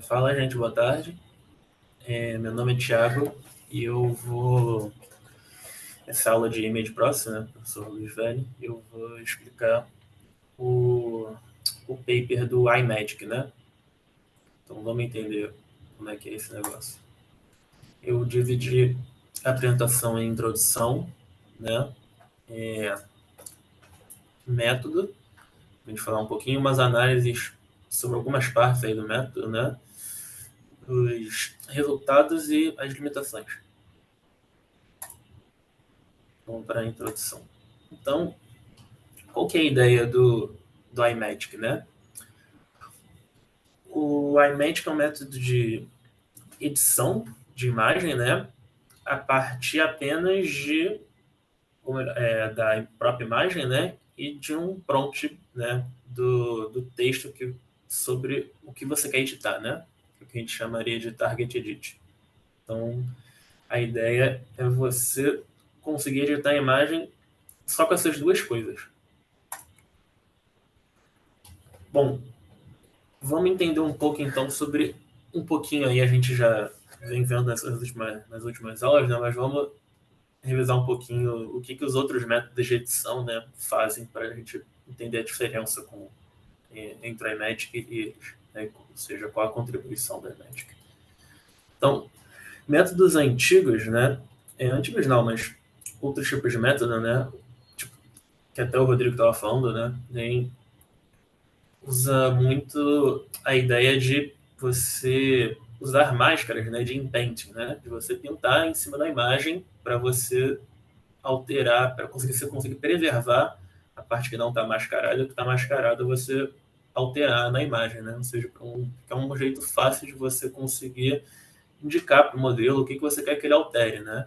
Fala, gente, boa tarde. Meu nome é Thiago e eu vou. Essa aula de Image Processing, né, professor Luiz Velho, eu vou explicar o paper do iMagic, né? Então vamos entender como é que é esse negócio. Eu dividi a apresentação em introdução, né? Método, a gente falar um pouquinho, umas análises sobre algumas partes aí do método, né? Os resultados e as limitações. Vamos para a introdução. Então, qual que é a ideia do iMagic, né? O iMagic é um método de edição de imagem, né? A partir apenas da própria imagem, né? E de um prompt, né? Do texto sobre o que você quer editar, né? O que a gente chamaria de target edit. Então, a ideia é você conseguir editar a imagem só com essas duas coisas. Bom, vamos entender um pouco então sobre um pouquinho aí, a gente já vem vendo nas últimas aulas, né? Mas vamos revisar um pouquinho o que os outros métodos de edição, né, fazem para a gente entender a diferença entre o iMagic e eles, né? Ou seja, qual a contribuição do iMagic. Então, métodos antigos, né? Antigos não, mas outros tipos de método, né? Tipo, que até o Rodrigo estava falando, né? Usa muito a ideia de você usar máscaras, né, de inpainting, né, de você pintar em cima da imagem para você alterar, para você conseguir preservar a parte que não está mascarada, e o que está mascarado você alterar na imagem, né, ou seja, é um jeito fácil de você conseguir indicar para o modelo o que você quer que ele altere, né.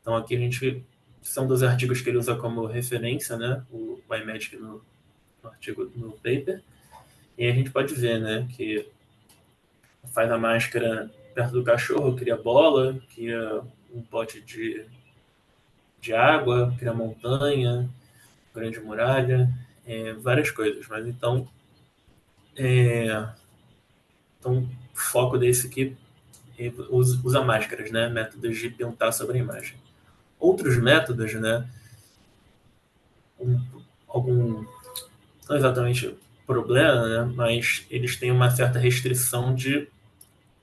Então aqui a gente são dos artigos que ele usa como referência, né, o iMagic no artigo, no paper. E a gente pode ver, né, que faz a máscara perto do cachorro, cria bola, cria um pote de água, cria montanha, grande muralha, várias coisas. Mas então o foco desse aqui usa máscaras, né, métodos de pintar sobre a imagem. Outros métodos, né, algum não exatamente problema, né, mas eles têm uma certa restrição de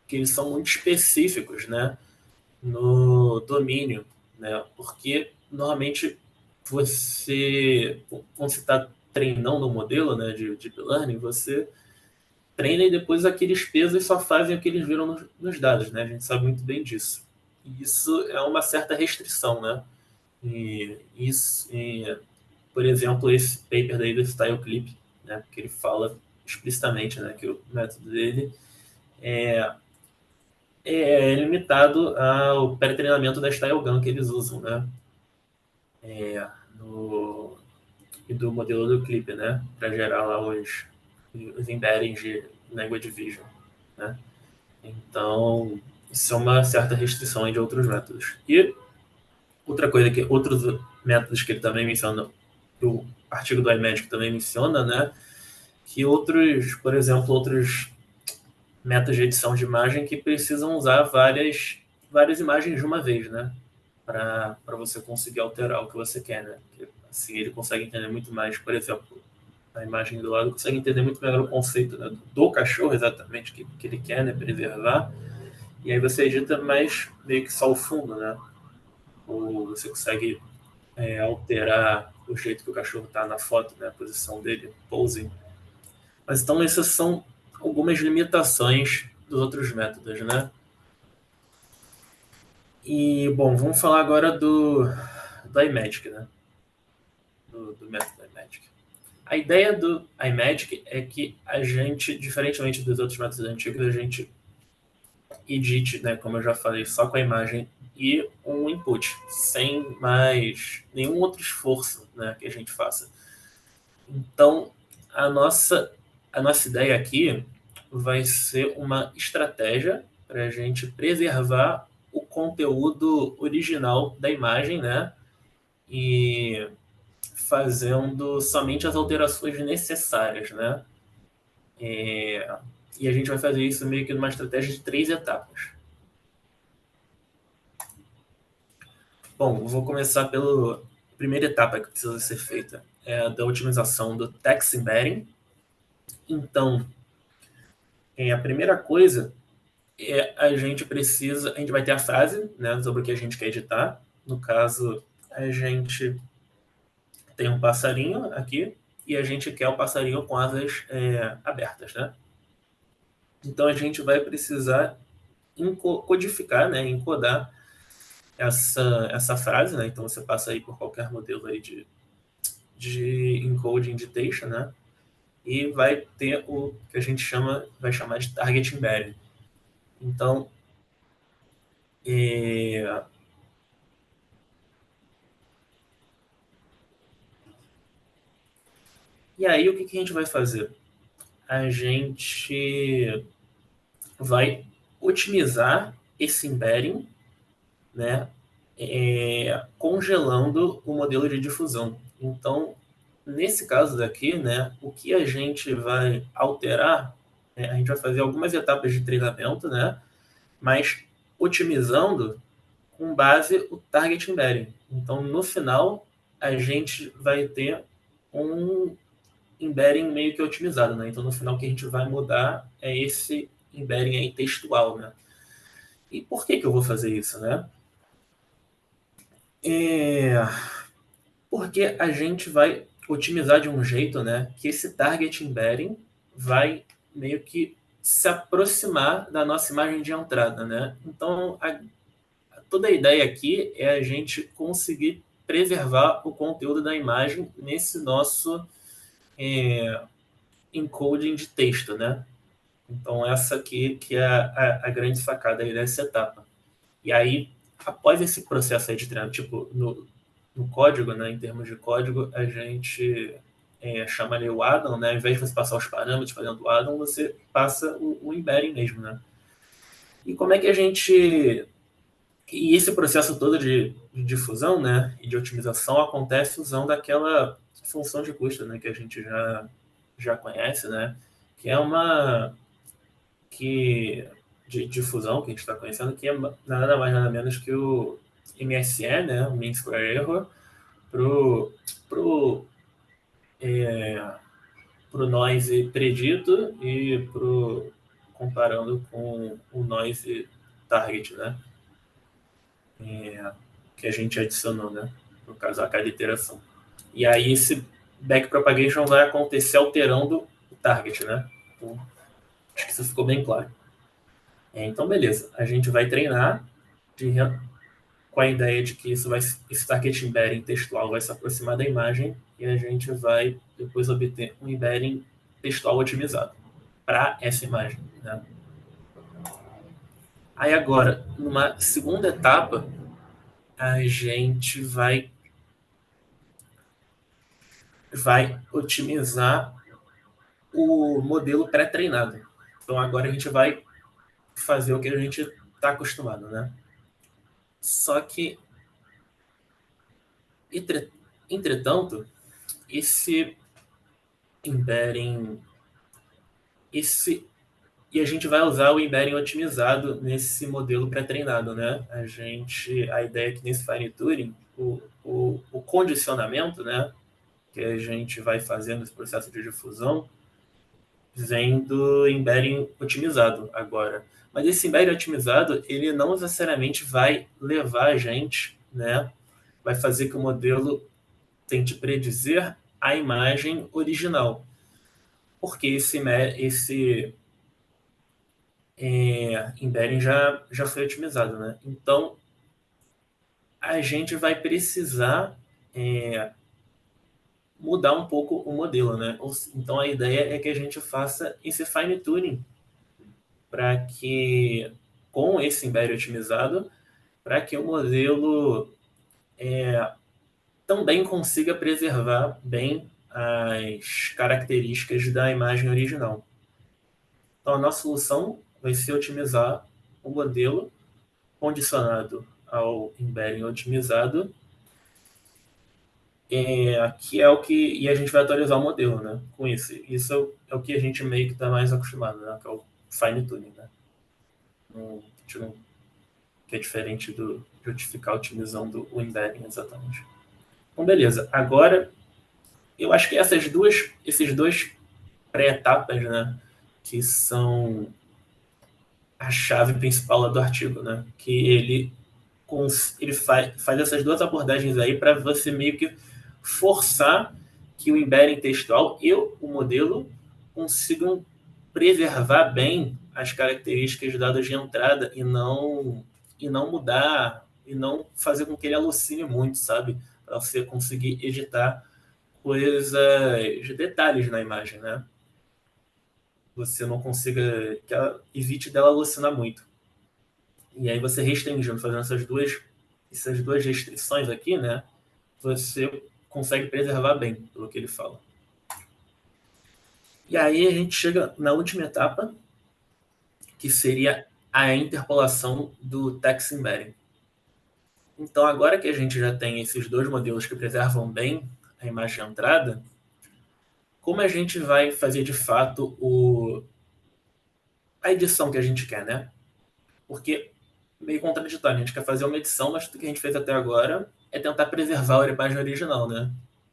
que eles são muito específicos, né, no domínio, né? Porque normalmente quando você está treinando um modelo, né, de deep learning, você treina e depois aqueles pesos só fazem o que eles viram nos dados, né? A gente sabe muito bem disso. E isso é uma certa restrição, né? Por exemplo, esse paper daí do Style Clip, né, que ele fala explicitamente, né, que o método dele é limitado ao pré-treinamento da Style Gun que eles usam, né? No, e do modelo do clipe, né? Para gerar lá os embeddings de language vision, né? Então, isso é uma certa restrição de outros métodos. E outra coisa que outros métodos que ele também menciona, que o artigo do iMagic também menciona, né? Que por exemplo, outros métodos de edição de imagem que precisam usar várias imagens de uma vez, né? Para você conseguir alterar o que você quer, né? Porque, assim ele consegue entender muito mais, por exemplo, a imagem do lado consegue entender muito melhor o conceito, né, do cachorro exatamente que ele quer, né, preservar, e aí você edita mais meio que só o fundo, né? Ou você consegue alterar o jeito que o cachorro está na foto, né, a posição dele, posing. Mas então essas são algumas limitações dos outros métodos, né? E, bom, vamos falar agora do iMagic, né? Do método iMagic. A ideia do iMagic é que a gente, diferentemente dos outros métodos antigos, a gente edite, né, como eu já falei, só com a imagem e um input, sem mais nenhum outro esforço, né, que a gente faça. Então, a nossa, a nossa ideia aqui vai ser uma estratégia para a gente preservar o conteúdo original da imagem, né, e fazendo somente as alterações necessárias, né? E a gente vai fazer isso meio que numa estratégia de 3 etapas. Bom, vou começar pela primeira etapa que precisa ser feita, é a da otimização do text embedding. Então, a primeira coisa é a gente vai ter a frase, né, sobre o que a gente quer editar. No caso, a gente tem um passarinho aqui e a gente quer o passarinho com asas abertas, né? Então a gente vai precisar codificar, né, encodar essa frase, né? Então você passa aí por qualquer modelo aí de encoding de texto, né? E vai ter o que a gente vai chamar de target embedding. Então, é, e aí o que a gente vai fazer? A gente vai otimizar esse embedding, né, congelando o modelo de difusão. Então, nesse caso daqui, né, o que a gente vai alterar, a gente vai fazer algumas etapas de treinamento, né, mas otimizando com base o target embedding. Então, no final, a gente vai ter um embedding meio que otimizado, né? Então, no final, o que a gente vai mudar é esse embedding aí textual, né? E por que eu vou fazer isso, né? É porque a gente vai otimizar de um jeito, né, que esse target embedding vai meio que se aproximar da nossa imagem de entrada, né? Então, toda a ideia aqui é a gente conseguir preservar o conteúdo da imagem nesse nosso encoding de texto, né? Então, essa aqui que é a grande sacada aí dessa etapa. E aí, após esse processo aí de treinamento, tipo, no código, né, em termos de código, a gente chama ali o addon, né? Ao invés de você passar os parâmetros para dentro do addon, você passa o embedding mesmo, né? E como é que a gente... E esse processo todo de difusão, né, e de otimização acontece usando aquela função de custo, né, que a gente já conhece, né, que é uma que de difusão que a gente está conhecendo, que é nada mais nada menos que o MSE, né, o Mean Square Error, pro pro noise predito e comparando com o noise target, né, que a gente adicionou, né, no caso a cada iteração. E aí esse backpropagation vai acontecer alterando o target, né. Então, acho que isso ficou bem claro. Então, beleza. A gente vai treinar de, com a ideia de que esse target embedding textual vai se aproximar da imagem e a gente vai depois obter um embedding textual otimizado para essa imagem, né? Aí agora, numa segunda etapa, a gente vai otimizar o modelo pré-treinado. Então agora a gente vai fazer o que a gente está acostumado, né? Só que, entretanto, esse embedding, esse e a gente vai usar o embedding otimizado nesse modelo pré-treinado, né? A ideia é que nesse fine tuning, o condicionamento, né, que a gente vai fazer nesse processo de difusão, vem do embedding otimizado agora. Mas esse embedding otimizado, ele não necessariamente vai levar a gente, né, vai fazer que o modelo tente predizer a imagem original. Porque esse embedding já foi otimizado, né? Então, a gente vai precisar mudar um pouco o modelo, né? Então, a ideia é que a gente faça esse fine tuning para que, com esse embedding otimizado, para que o modelo também consiga preservar bem as características da imagem original. Então, a nossa solução vai ser otimizar o modelo condicionado ao embedding otimizado aqui é o que... E a gente vai atualizar o modelo, né? Com isso. Isso é o que a gente meio que está mais acostumado, né? Que é o fine tuning, né? Que é diferente de ficar utilizando o embedding exatamente. Então, beleza. Agora, eu acho que esses dois pré-etapas, né? Que são a chave principal do artigo, né? Que ele faz essas duas abordagens aí para você meio que forçar que o embedding textual e o modelo consigam preservar bem as características de dados de entrada e não mudar e não fazer com que ele alucine muito, sabe? Para você conseguir editar coisas, detalhes na imagem, né? Você não consiga que ela evite dela alucinar muito. E aí você restringindo, fazendo essas duas restrições aqui, né? Você consegue preservar bem, pelo que ele fala. E aí a gente chega na última etapa, que seria a interpolação do text embedding. Então, agora que a gente já tem esses dois modelos que preservam bem a imagem de entrada, como a gente vai fazer de fato a edição que a gente quer, né? Porque meio contraditório, a gente quer fazer uma edição, mas tudo que a gente fez até agora é tentar preservar a imagem original, né?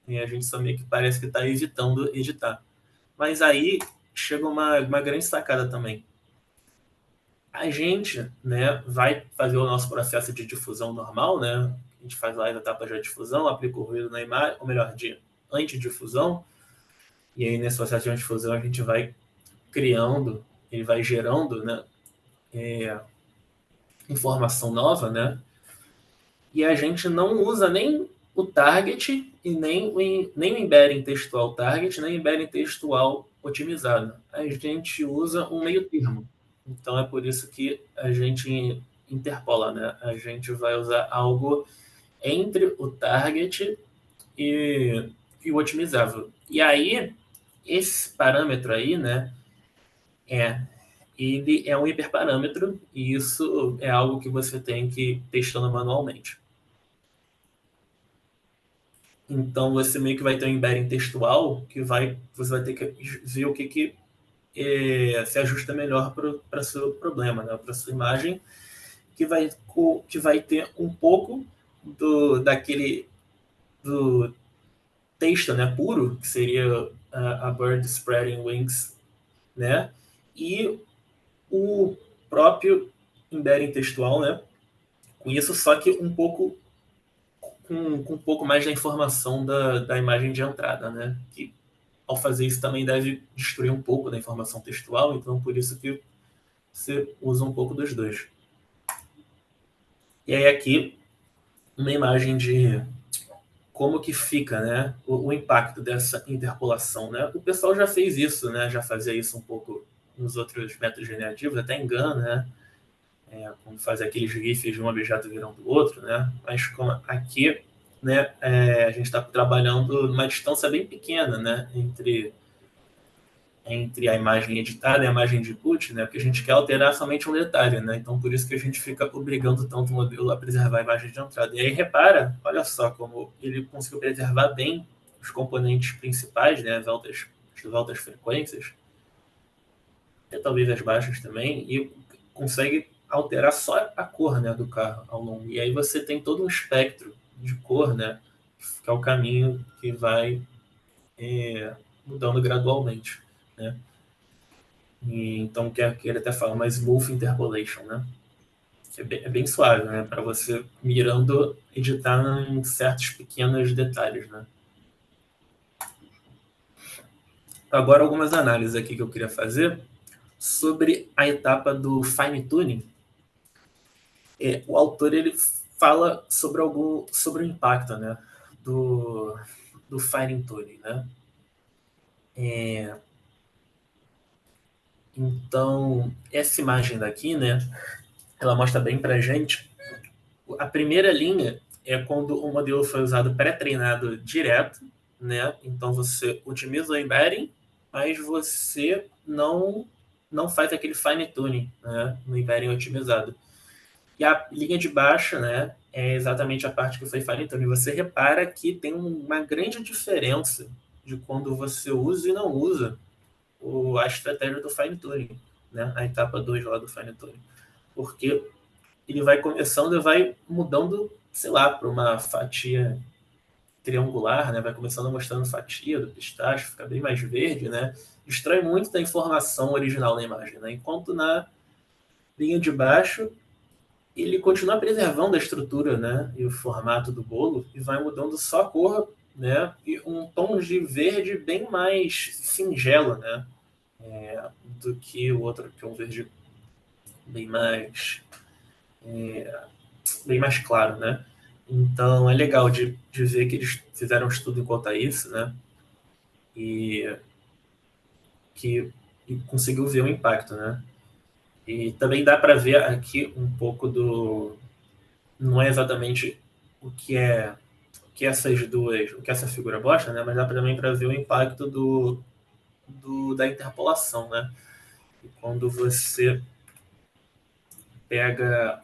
E a gente só meio que parece que está evitando editar. Mas aí chega uma grande sacada também. A gente, né, vai fazer o nosso processo de difusão normal, né? A gente faz lá as etapas de difusão, aplica o ruído na imagem, ou melhor, de antidifusão, e aí nesse processo de difusão a gente vai criando, ele vai gerando, né, informação nova, né? E a gente não usa nem o target e nem o embedding textual target, nem o embedding textual otimizado. A gente usa um meio termo. Então é por isso que a gente interpola, né? A gente vai usar algo entre o target e o otimizável. E aí, esse parâmetro aí, né, ele é um hiperparâmetro e isso é algo que você tem que ir testando manualmente. Então você meio que vai ter um embedding textual que você vai ter que ver o que se ajusta melhor para o seu problema, né? Para a sua imagem, que vai ter um pouco do texto, né, puro, que seria a bird spreading wings, né? E o próprio embedding textual, né? Com isso, só que com um pouco mais da informação da imagem de entrada, né? Que ao fazer isso também deve destruir um pouco da informação textual, então por isso que você usa um pouco dos dois. E aí aqui uma imagem de como que fica, né, o impacto dessa interpolação, né? O pessoal já fez isso, né? Já fazia isso um pouco nos outros métodos generativos, até em GAN, né? Como fazer aqueles GIFs de um objeto virando o outro, né? Mas como aqui, né, a gente está trabalhando numa distância bem pequena, né, entre a imagem editada e a imagem de input, né, porque a gente quer alterar somente um detalhe, né, então por isso que a gente fica obrigando tanto o modelo a preservar a imagem de entrada. E aí repara, olha só como ele conseguiu preservar bem os componentes principais, né, as altas frequências, e talvez as baixas também, e consegue alterar só a cor, né, do carro ao longo. E aí você tem todo um espectro de cor, né, que é o caminho que vai mudando gradualmente, né. Então, que ele até fala uma smooth interpolation, né? Que é bem suave, né? Para você mirando, editar em certos pequenos detalhes, né? Agora, algumas análises aqui que eu queria fazer sobre a etapa do fine tuning. O autor ele fala sobre o impacto, né? Do fine tuning, né? Então, essa imagem daqui, né? Ela mostra bem para gente. A primeira linha é quando o modelo foi usado pré-treinado direto, né? Então você otimiza o embedding, mas você não faz aquele fine tuning, né, no embedding otimizado. E a linha de baixo, né, é exatamente a parte que foi fine tuning. Você repara que tem uma grande diferença de quando você usa e não usa a estratégia do fine tuning, né, a etapa 2 lá do fine tuning. Porque ele vai começando e vai mudando, sei lá, para uma fatia triangular, né? Vai começando mostrando fatia do pistache, fica bem mais verde, né? Distrai muito da informação original da imagem, né? Enquanto na linha de baixo ele continua preservando a estrutura, né? E o formato do bolo e vai mudando só a cor, né? E um tom de verde bem mais singelo, né? Do que o outro, que é um verde bem mais bem mais claro, né? Então é legal de ver que eles fizeram um estudo quanto a isso, né? E que e conseguiu ver o impacto, né? E também dá para ver aqui um pouco do, não é exatamente o que é o que essas duas, o que essa figura mostra, né? Mas dá também para ver o impacto da interpolação, né? E quando você pega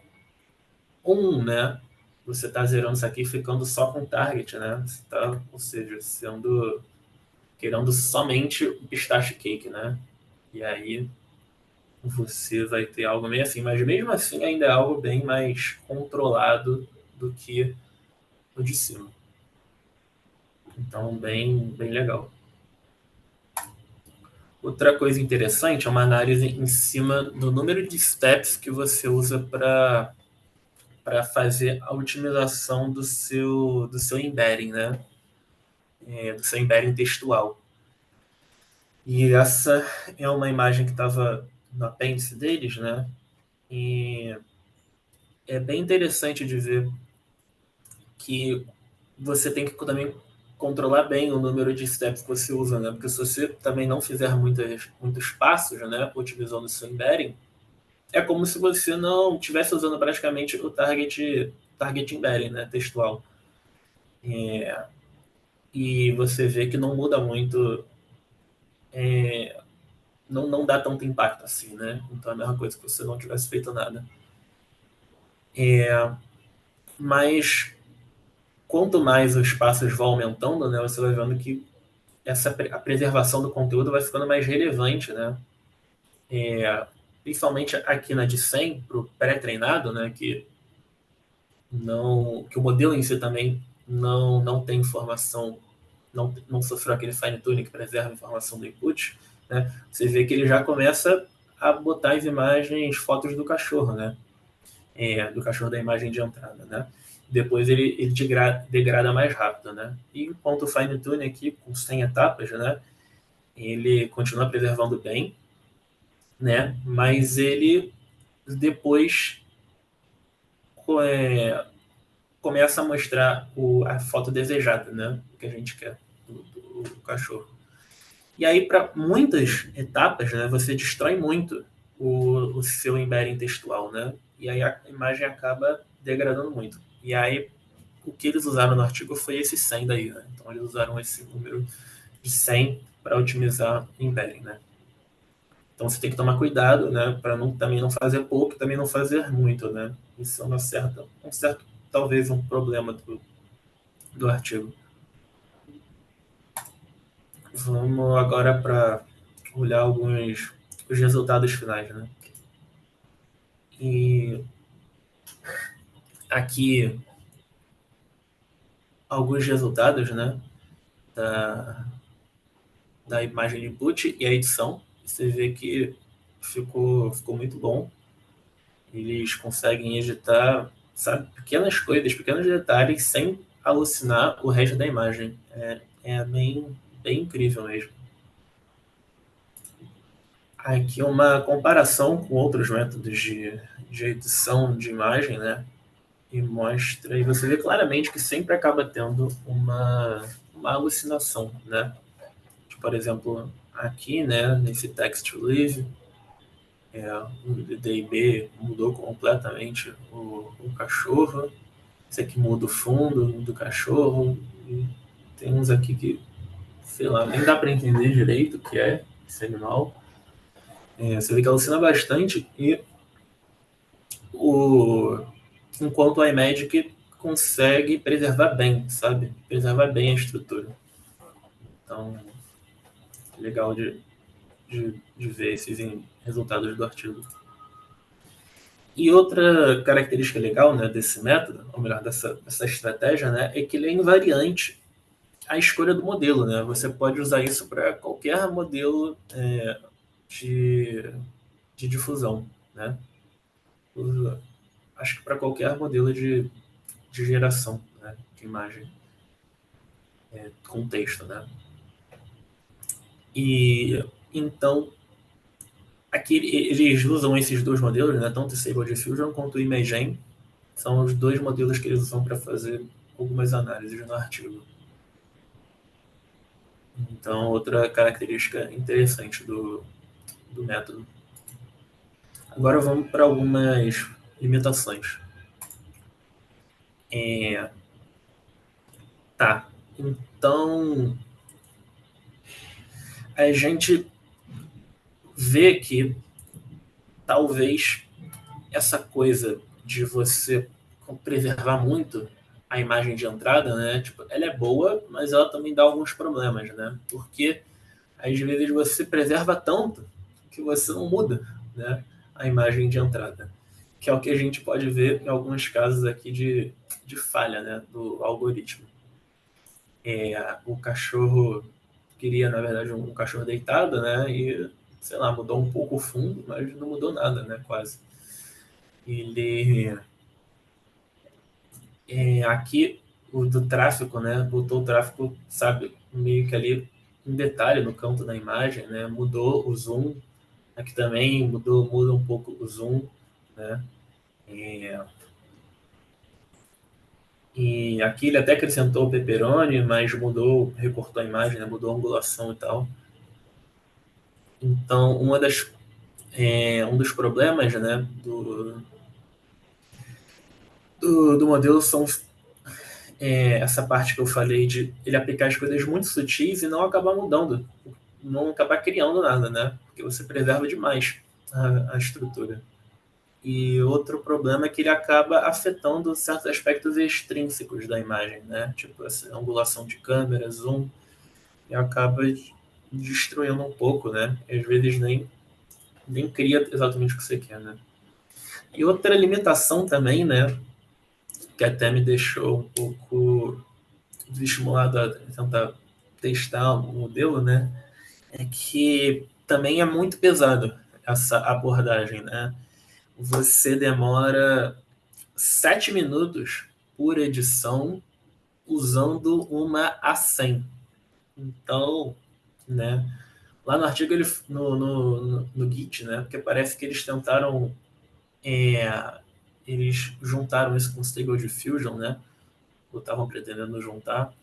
né? Você está zerando isso aqui ficando só com target, né? Você tá, ou seja, sendo querendo somente o pistache cake, né? E aí você vai ter algo meio assim, mas mesmo assim ainda é algo bem mais controlado do que o de cima. Então, bem legal. Outra coisa interessante é uma análise em cima do número de steps que você usa para fazer a otimização do seu embedding, né? Do seu embedding textual. E essa é uma imagem que estava no apêndice deles, né? E é bem interessante de ver que você tem que também controlar bem o número de steps que você usa, né? Porque se você também não fizer muitos passos, né, utilizando o seu embedding, é como se você não estivesse usando praticamente o target embedding, né, textual. E você vê que não muda muito, não dá tanto impacto assim, né? Então é a mesma coisa que você não tivesse feito nada. Mas quanto mais os passos vão aumentando, né, você vai vendo que a preservação do conteúdo vai ficando mais relevante, né? Principalmente aqui na de 100 para o pré-treinado, né, que o modelo em si também não tem informação, não sofreu aquele fine tuning que preserva a informação do input, né? Você vê que ele já começa a botar as imagens, fotos do cachorro, né? Do cachorro da imagem de entrada, né? Depois ele degrada mais rápido, né? E enquanto o fine tuning aqui com 100 etapas, né? Ele continua preservando bem, né? Mas ele depois é, começa a mostrar a foto desejada, né? Que a gente quer do cachorro. E aí, para muitas etapas, né, você destrói muito o seu embedding textual, né? E aí a imagem acaba degradando muito. E aí, o que eles usaram no artigo foi esse 100 daí, né? Então, eles usaram esse número de 100 para otimizar o embedding, né? Então você tem que tomar cuidado, né, para também não fazer pouco e também não fazer muito, né? Isso é um certo, talvez um problema do artigo. Vamos agora para olhar os resultados finais, né? E aqui alguns resultados, né, da, da imagem de input e a edição. Você vê que ficou muito bom. Eles conseguem editar, sabe, pequenas coisas, pequenos detalhes, sem alucinar o resto da imagem. É bem incrível mesmo. Aqui uma comparação com outros métodos de edição de imagem, né? E mostra, e você vê claramente que sempre acaba tendo uma alucinação, né? Por exemplo, aqui, né, nesse text to live, o DIB mudou completamente o cachorro. Esse aqui muda o fundo do cachorro. E tem uns aqui que, sei lá, nem dá para entender direito o que é esse animal. Você vê que alucina bastante e enquanto o iMagic consegue preservar bem, sabe? Preservar bem a estrutura. Então, legal de ver esses resultados do artigo. E outra característica legal, né, desse método, ou melhor, dessa estratégia, né, é que ele é invariante à escolha do modelo. Né? Você pode usar isso para qualquer modelo de, de difusão. Né? Acho que para qualquer modelo de geração, né, de imagem com texto. Né? E então, aqui eles usam esses dois modelos, né, tanto o Stable Diffusion quanto o Imagen. São os dois modelos que eles usam para fazer algumas análises no artigo. Então, outra característica interessante do método. Agora vamos para algumas limitações. Tá. Então, a gente vê que talvez essa coisa de você preservar muito a imagem de entrada, né? Tipo, ela é boa, mas ela também dá alguns problemas, né? Porque às vezes você preserva tanto que você não muda, né, a imagem de entrada, que é o que a gente pode ver em alguns casos aqui de falha, né, do algoritmo. O cachorro queria, na verdade, um cachorro deitado, né, e, sei lá, mudou um pouco o fundo, mas não mudou nada, né, quase. Ele, aqui, o do tráfego, né, botou o tráfego, sabe, meio que ali em detalhe no canto da imagem, né, mudou o zoom. Aqui também muda um pouco o zoom, né? E aqui ele até acrescentou o pepperoni, mas mudou, recortou a imagem, né? Mudou a angulação e tal. Então, um dos problemas, né, do modelo são essa parte que eu falei de ele aplicar as coisas muito sutis e não acabar mudando, não acabar criando nada, né? Porque você preserva demais a estrutura. E outro problema é que ele acaba afetando certos aspectos extrínsecos da imagem, né? Tipo essa angulação de câmera, zoom, e acaba destruindo um pouco, né? E às vezes nem cria exatamente o que você quer, né? E outra limitação também, né? Que até me deixou um pouco desestimulado a tentar testar o modelo, né? É que também é muito pesado essa abordagem, né? Você demora 7 minutos por edição usando uma A100. Então, né, lá no artigo, no Git, né, porque parece que eles tentaram, eles juntaram isso com o Stable Diffusion, né, ou estavam pretendendo juntar,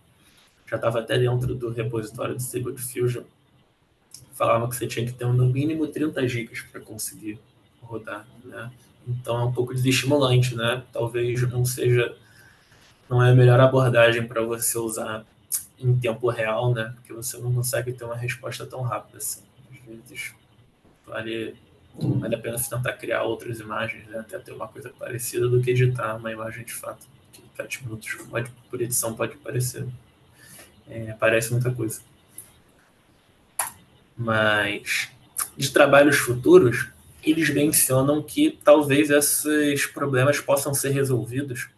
já estava até dentro do repositório do Stable Diffusion, falavam que você tinha que ter no mínimo 30 gigas para conseguir rodar, né, então é um pouco desestimulante, né, talvez não é a melhor abordagem para você usar em tempo real, né? Porque você não consegue ter uma resposta tão rápida assim. Às vezes vale a pena você tentar criar outras imagens, né? Até ter uma coisa parecida do que editar uma imagem de fato. Que 7 minutos por edição pode parecer. Parece muita coisa. Mas de trabalhos futuros, eles mencionam que talvez esses problemas possam ser resolvidos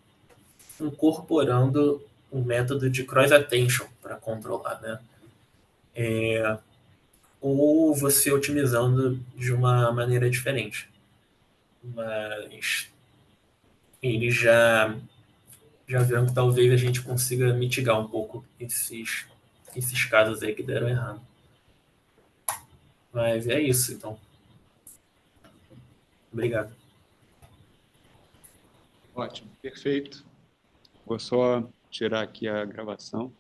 incorporando um método de cross-attention para controlar, né? Ou você otimizando de uma maneira diferente. Mas eles já viram que talvez a gente consiga mitigar um pouco esses casos aí que deram errado. Mas é isso, então. Obrigado. Ótimo, perfeito. Vou só tirar aqui a gravação.